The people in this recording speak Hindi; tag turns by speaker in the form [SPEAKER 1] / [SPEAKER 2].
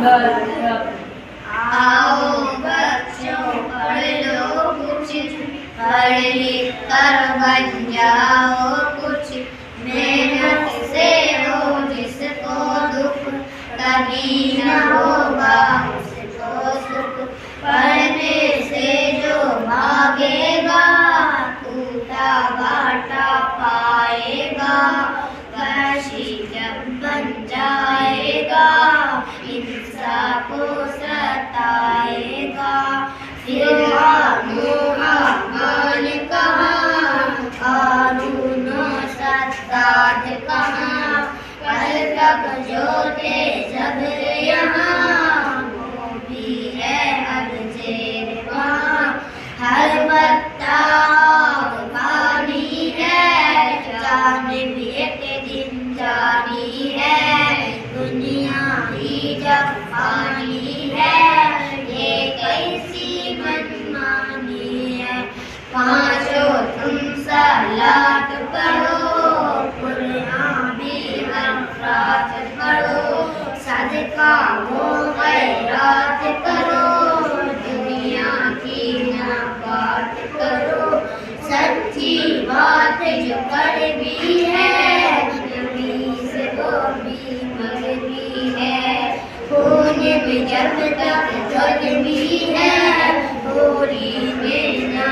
[SPEAKER 1] आओ बच्चों पढ़ लो कुछ, पढ़ लिख कर बन जाओ कुछ, मेहनत से हो जिसको दुख, कभी न होगा उसको सुख, पढ़ने से जो भागेगा टूटा बाटा पाएगा, काशी जब बन जाएगा इंसान को सताएगा। फिर हामान कहाँ, हारून सद्दाद कहाँ, कल तक जो थे सब यहाँ वो भी है अब जेल वहाँ, हर पत्ता पानी है, चांद भी एक दिन जानी है, दुनिया ही जब पानी है ये कैसी मनमानी है। पांचों तुम सलात पढ़ो, कुरान भी हर रात पढ़ो, सदका वो खैरात करो, दुनिया की ना बात करो, सच्ची बात जो कड़वी है नबी से वो भी मरवी है, खून में जब तक जुल्मी है पूरी में ना